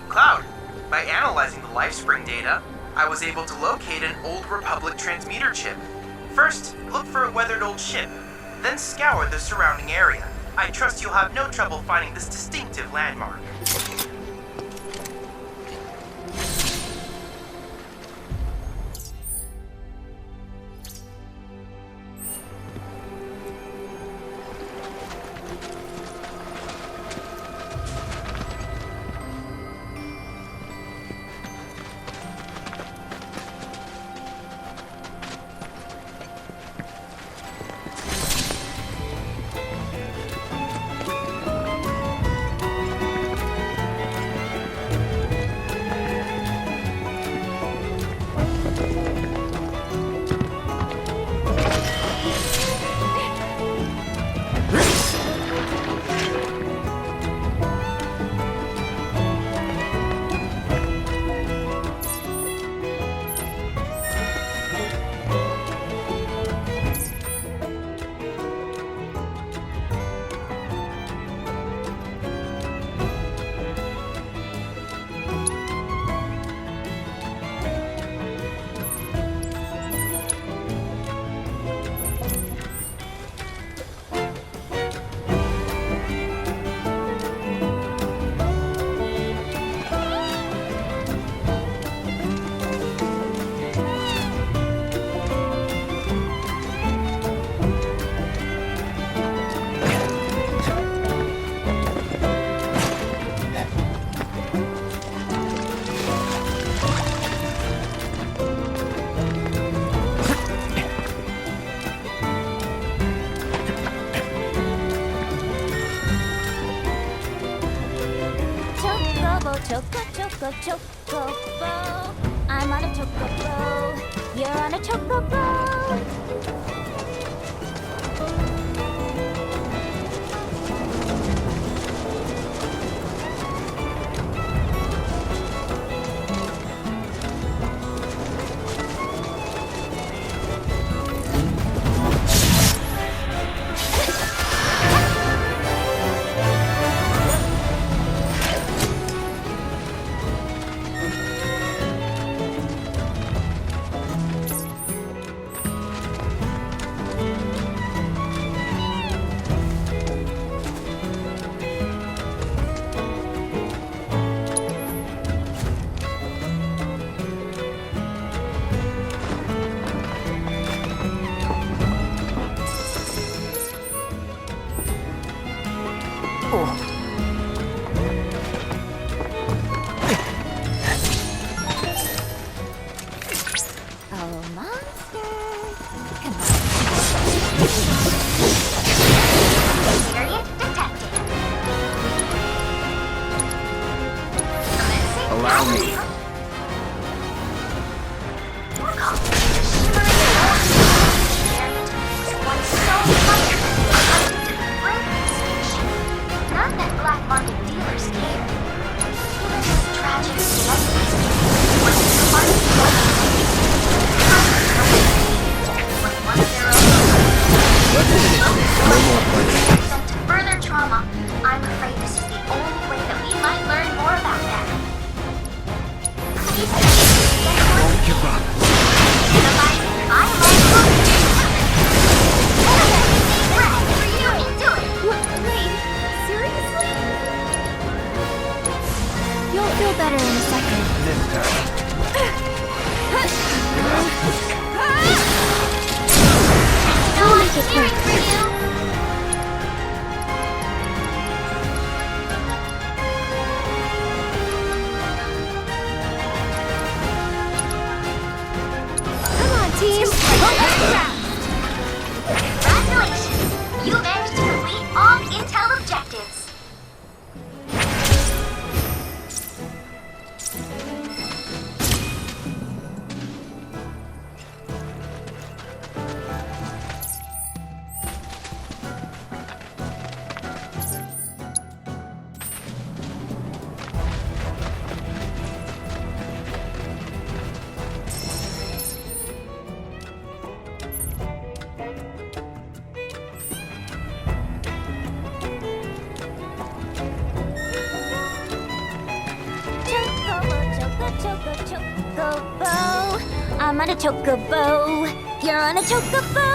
Cloud, by analyzing the LifeSpring data, I was able to locate an old Republic transmitter chip. First, look for a weathered old ship, then scour the surrounding area. I trust you'll have no trouble finding this distinctive landmark. Chocobo. I'm on a chocobo. You're on a chocobo. chocobo. I'm on a chocobo. You're on a chocobo.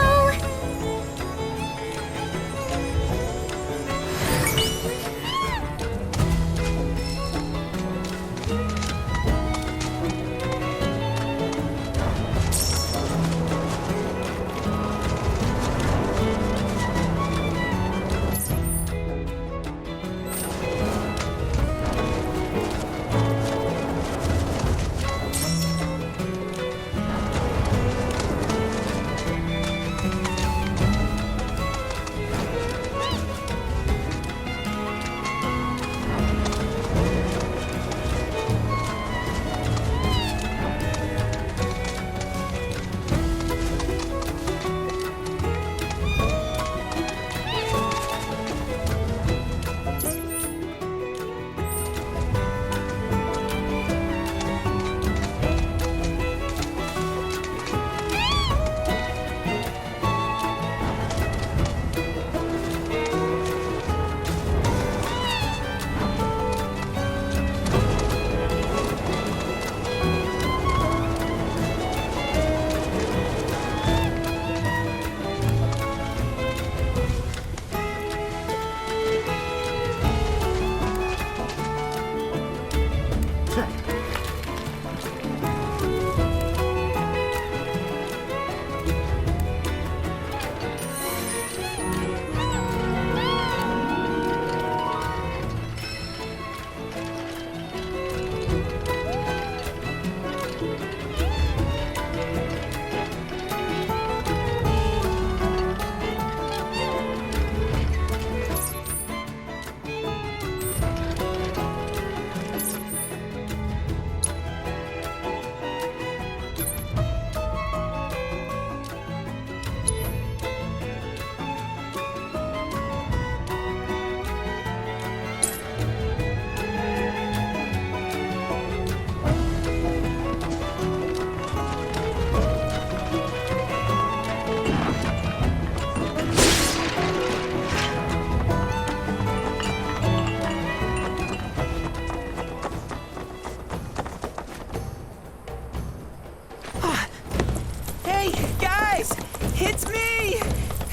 It's me!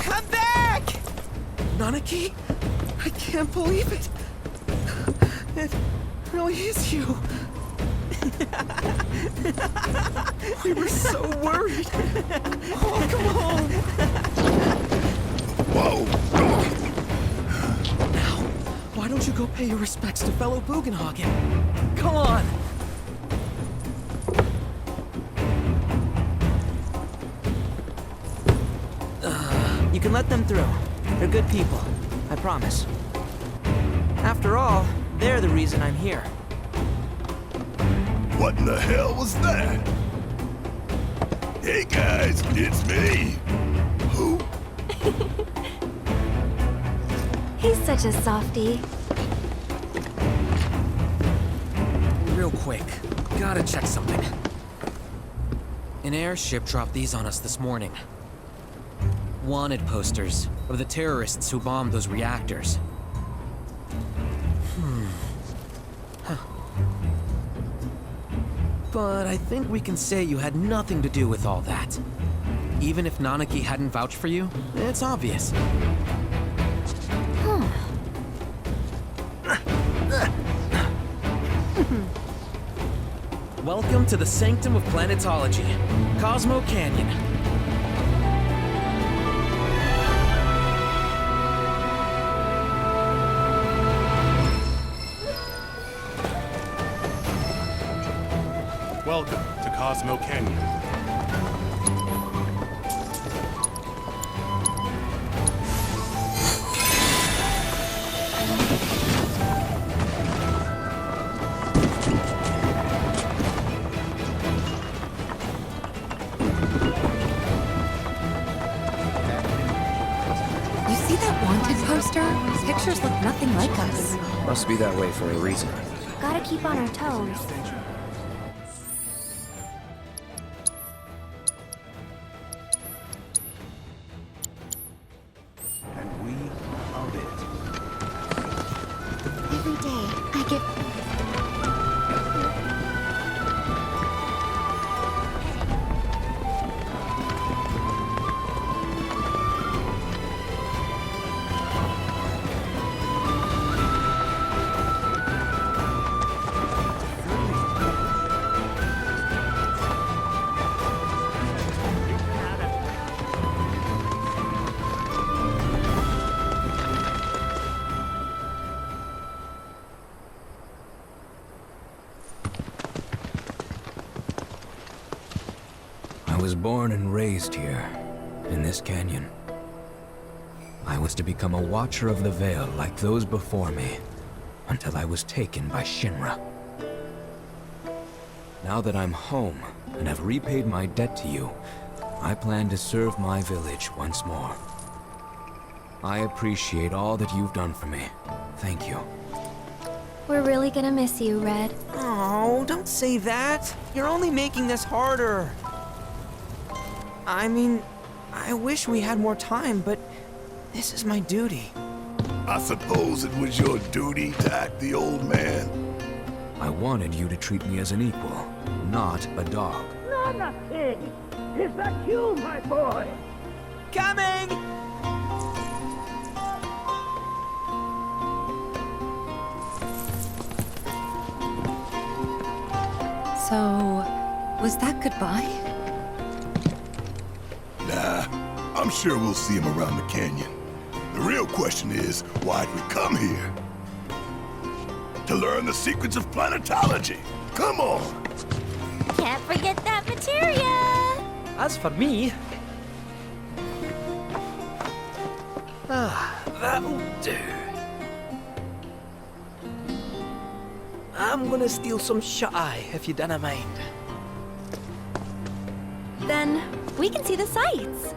I'm back! Nanaki? I can't believe it. It really is you. We were so worried. Oh, come on. Whoa! Now, why don't you go pay your respects to fellow Bugenhagen? Come on. You can let them through. They're good people. I promise. After all, they're the reason I'm here. What in the hell was that? Hey guys, it's me. Who? He's such a softie. Real quick, gotta check something. An airship dropped these on us this morning. Wanted posters of the terrorists who bombed those reactors. But I think we can say you had nothing to do with all that. Even if Nanaki hadn't vouched for you, it's obvious. Welcome to the sanctum of planetology, Cosmo Canyon. Welcome to Cosmo Canyon. You see that wanted poster? Pictures look nothing like us. Must be that way for a reason. Gotta keep on our toes. And we are it. Every day, I get... was born and raised here, in this canyon. I was to become a watcher of the Veil like those before me, until I was taken by Shinra. Now that I'm home and have repaid my debt to you, I plan to serve my village once more. I appreciate all that you've done for me. Thank you. We're really gonna miss you, Red. Oh, don't say that. You're only making this harder. I mean, I wish we had more time, but this is my duty. I suppose it was your duty to act the old man. I wanted you to treat me as an equal, not a dog. Nana King! Is that you, my boy? Coming! So, was that goodbye? Nah, I'm sure we'll see him around the canyon. The real question is, why'd we come here? To learn the secrets of planetology. Come on! Can't forget that materia! As for me... that'll do. I'm gonna steal some shut-eye, if you don't mind. Then, we can see the sights.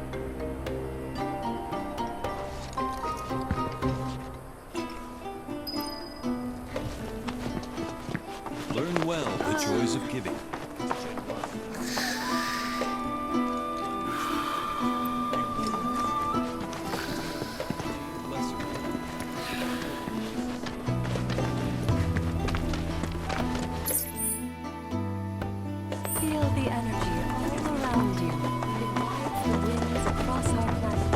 Learn well the joys of giving. Feel the energy all around you. It rides the winds across our planet.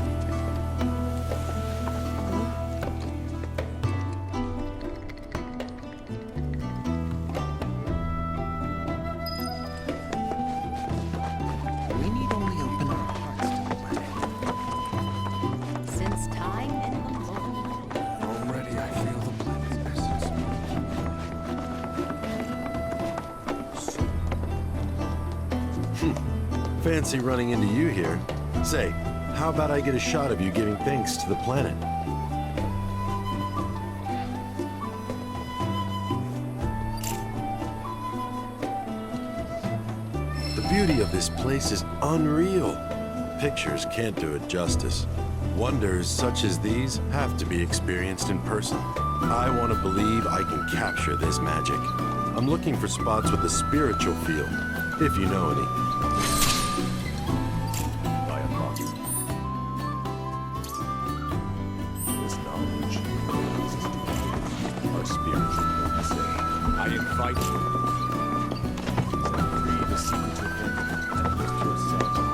We need only open our hearts to the planet. Since time immemorial. Already I feel the planet's essence. Fancy running into you here. Say, how about I get a shot of you giving thanks to the planet? The beauty of this place is unreal. Pictures can't do it justice. Wonders such as these have to be experienced in person. I want to believe I can capture this magic. I'm looking for spots with a spiritual feel, if you know any. By a monk. This knowledge brings us to our spiritual say. I invite you to read the secret of heaven and lift yourself high.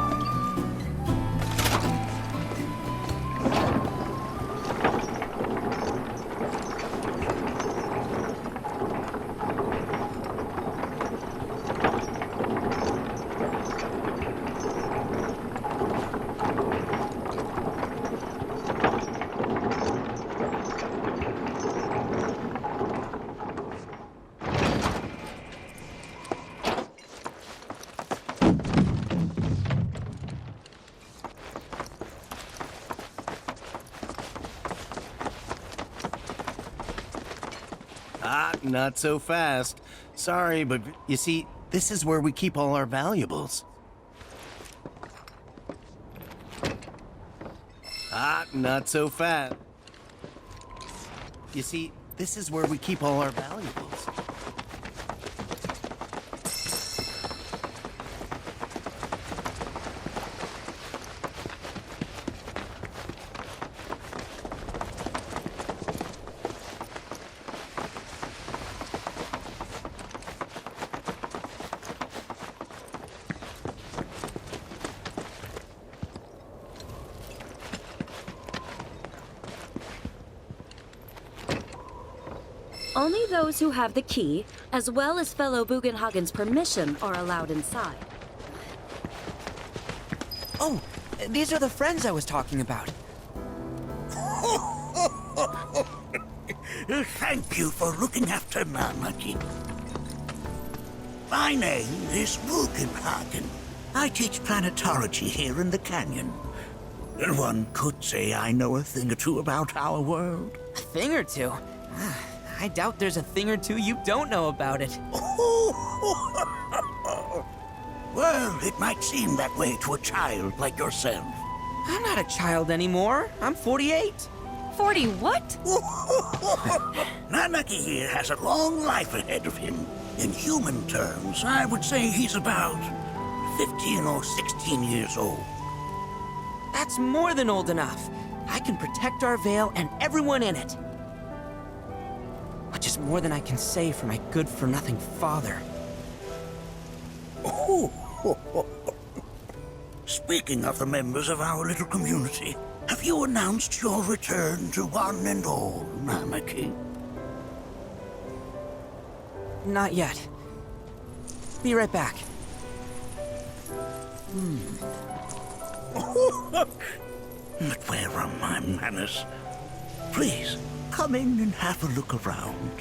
Not so fast. Sorry, but you see, this is where we keep all our valuables. Not so fast. You see, this is where we keep all our valuables. Only those who have the key, as well as fellow Bugenhagen's permission, are allowed inside. Oh, these are the friends I was talking about. Thank you for looking after Nana King. My name is Bugenhagen. I teach planetology here in the canyon. One could say I know a thing or two about our world. A thing or two? I doubt there's a thing or two you don't know about it. Well, it might seem that way to a child like yourself. I'm not a child anymore. I'm 48. 40 what? Nanaki here has a long life ahead of him. In human terms, I would say he's about 15 or 16 years old. That's more than old enough. I can protect our Vale and everyone in it. Which is more than I can say for my good-for-nothing father. Speaking of the members of our little community, have you announced your return to one and all, Nanaki? Not yet. Be right back. But where are my manners? Please, come in and have a look around.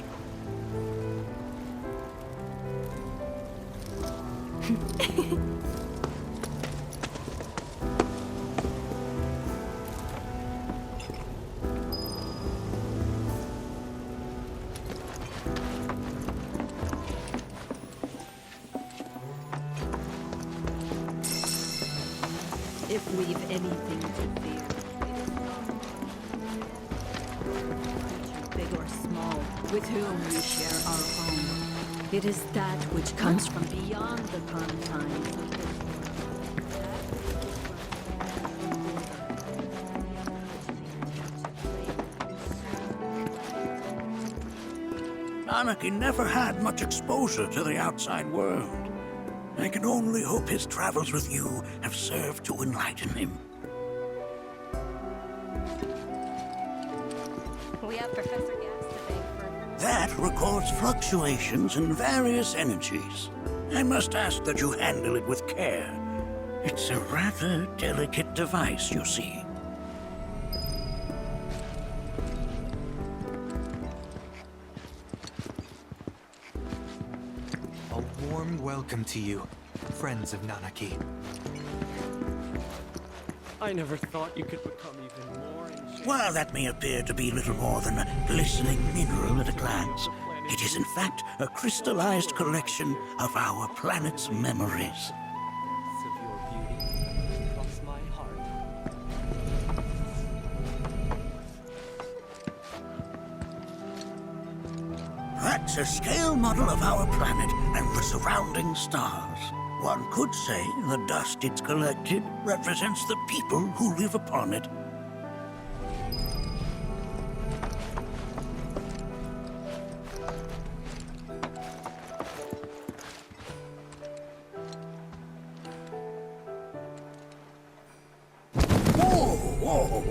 If we've anything to fear, big or small, with whom we share our home. It is that which comes from beyond the confines of this world. Nanaki never had much exposure to the outside world. I can only hope his travels with you have served to enlighten him. We have Professor Gas to thank for... That records fluctuations in various energies. I must ask that you handle it with care. It's a rather delicate device, you see. A warm welcome to you, friends of Nanaki. I never thought you could become even more enchanted. While that may appear to be little more than a glistening mineral at a glance, it is in fact a crystallized collection of our planet's memories. Of your beauty across my heart. That's a scale model of our planet and the surrounding stars. One could say the dust it's collected represents the people who live upon it. Whoa!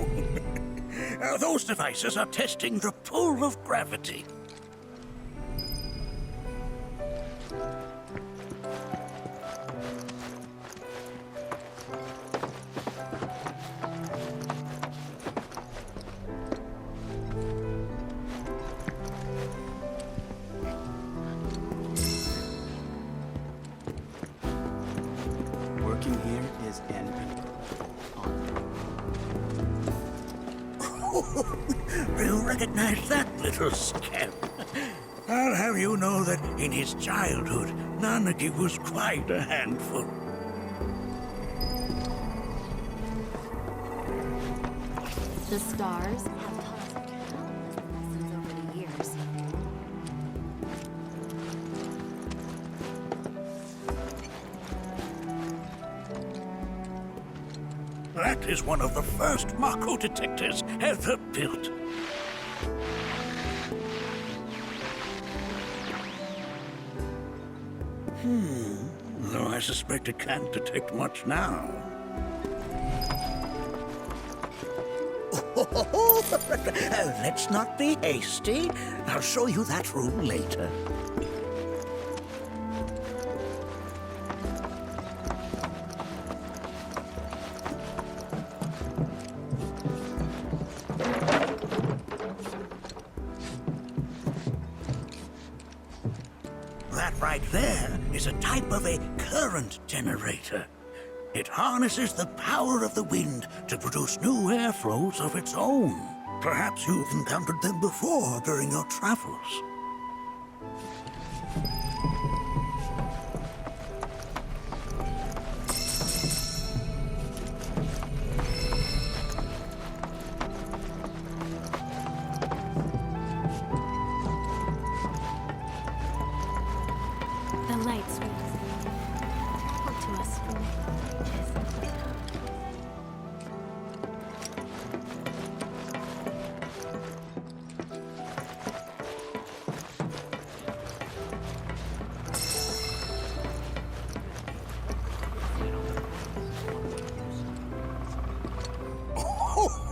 Those devices are testing the pull of gravity. Working here is an You recognize that little scamp? I'll have you know that in his childhood, Nanaki was quite a handful. The stars have taught us countless lessons over the years. That is one of the first Mako detectors ever built. Though I suspect it can't detect much now. Let's not be hasty. I'll show you that room later. That right there is a type of a current generator. It harnesses the power of the wind to produce new airflows of its own. Perhaps you've encountered them before during your travels. The lights report to us from the edges.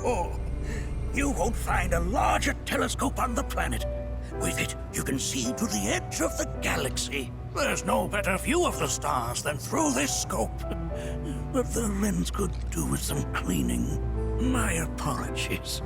Oh, you won't find a larger telescope on the planet. With it, you can see to the edge of the galaxy. There's no better view of the stars than through this scope. But the lens could do with some cleaning. My apologies.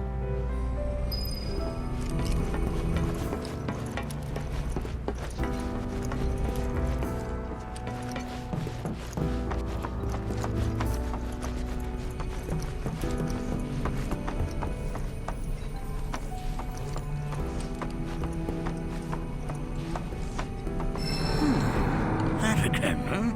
That again, huh?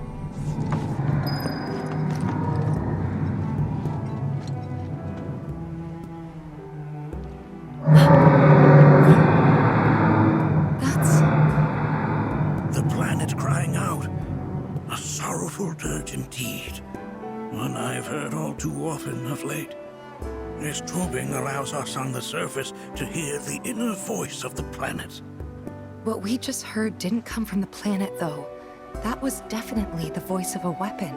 The planet crying out. A sorrowful dirge indeed. One I've heard all too often of late. This tubing allows us on the surface to hear the inner voice of the planet. What we just heard didn't come from the planet, though. That was definitely the voice of a weapon.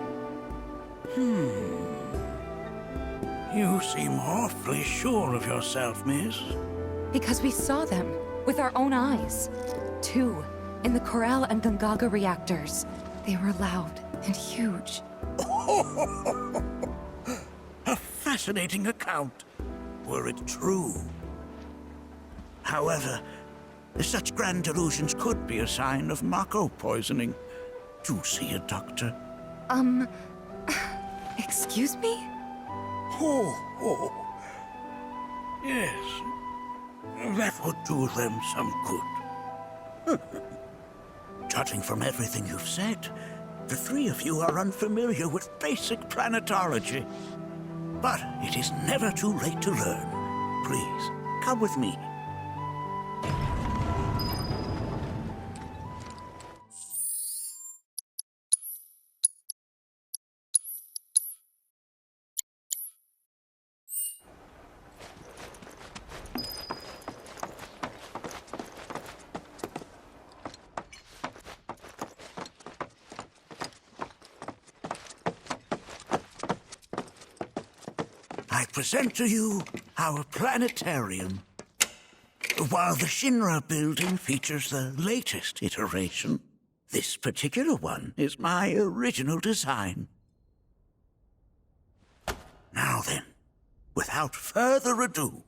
You seem awfully sure of yourself, miss. Because we saw them with our own eyes. Two, in the Corel and Gungaga reactors. They were loud and huge. A fascinating account, were it true. However, such grand delusions could be a sign of Mako poisoning. Do see a doctor. Excuse me? Oh. Yes. That would do them some good. Judging from everything you've said, the three of you are unfamiliar with basic planetology. But it is never too late to learn. Please, come with me. I present to you our planetarium. While the Shinra building features the latest iteration, this particular one is my original design. Now then, without further ado,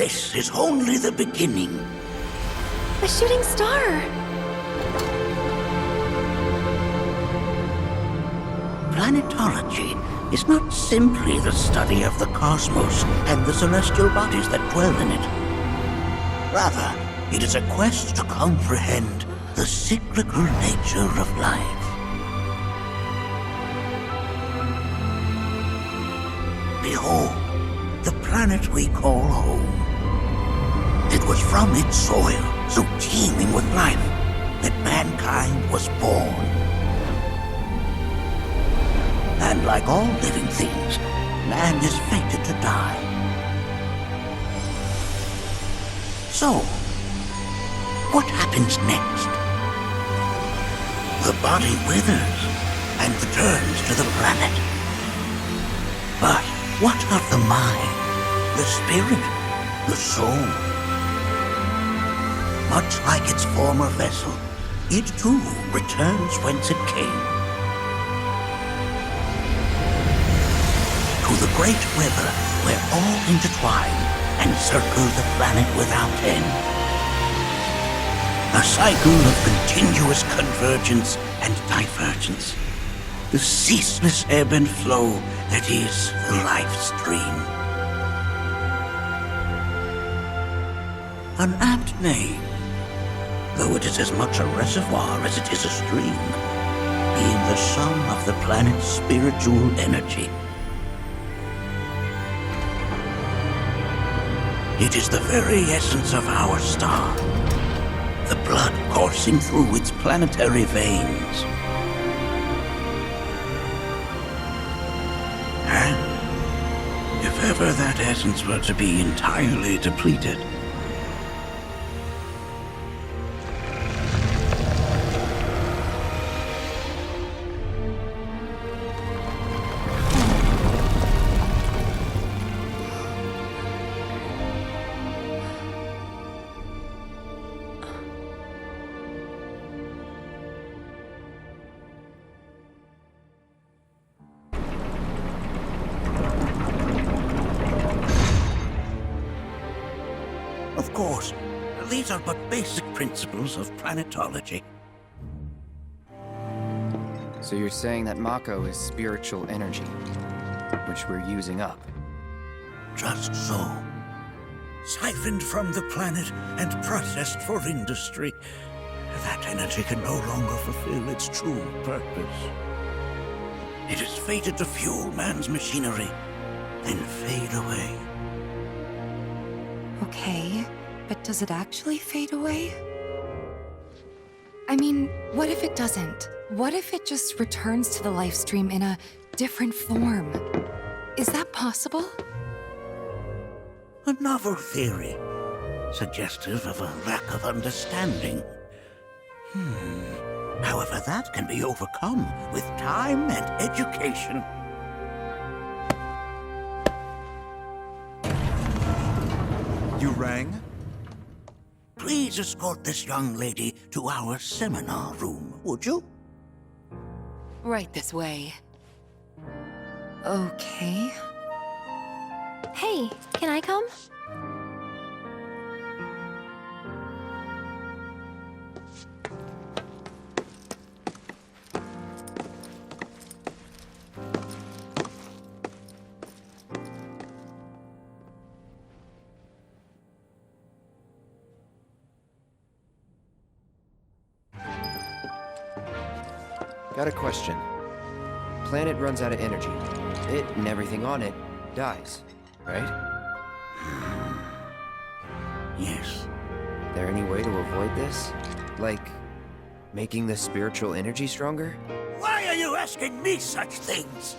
This is only the beginning. A shooting star! Planetology is not simply the study of the cosmos and the celestial bodies that dwell in it. Rather, it is a quest to comprehend the cyclical nature of life. Behold, the planet we call home. It was from its soil, so teeming with life, that mankind was born. And like all living things, man is fated to die. So, what happens next? The body withers and returns to the planet. But what of the mind, the spirit, the soul? Much like its former vessel, it too returns whence it came. To the great river where all intertwine and circle the planet without end. A cycle of continuous convergence and divergence. The ceaseless ebb and flow that is the life stream. An apt name, though it is as much a reservoir as it is a stream, being the sum of the planet's spiritual energy. It is the very essence of our star, the blood coursing through its planetary veins. And if ever that essence were to be entirely depleted, of course, these are but basic principles of planetology. So you're saying that Mako is spiritual energy, which we're using up? Just so. Siphoned from the planet and processed for industry, that energy can no longer fulfill its true purpose. It is fated to fuel man's machinery, then fade away. Okay, but does it actually fade away? I mean, what if it doesn't? What if it just returns to the life stream in a different form? Is that possible? A novel theory, suggestive of a lack of understanding. However, that can be overcome with time and education. You rang? Please escort this young lady to our seminar room, would you? Right this way. Okay. Hey, can I come? Got a question. Planet runs out of energy. It and everything on it dies, right? Yes. There any way to avoid this? Like, making the spiritual energy stronger? Why are you asking me such things?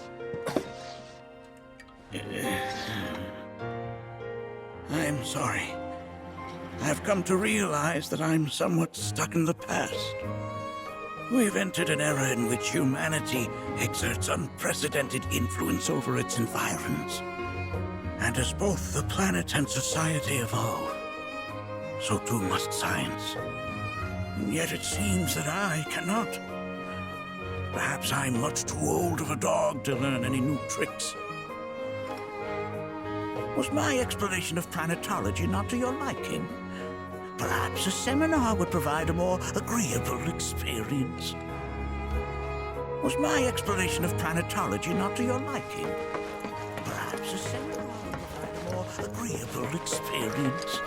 I'm sorry. I've come to realize that I'm somewhat stuck in the past. We've entered an era in which humanity exerts unprecedented influence over its environs. And as both the planet and society evolve, so too must science. And yet it seems that I cannot. Perhaps I'm much too old of a dog to learn any new tricks. Was my explanation of planetology not to your liking? Perhaps a seminar would provide a more agreeable experience. Was my explanation of planetology not to your liking? Perhaps a seminar would provide a more agreeable experience.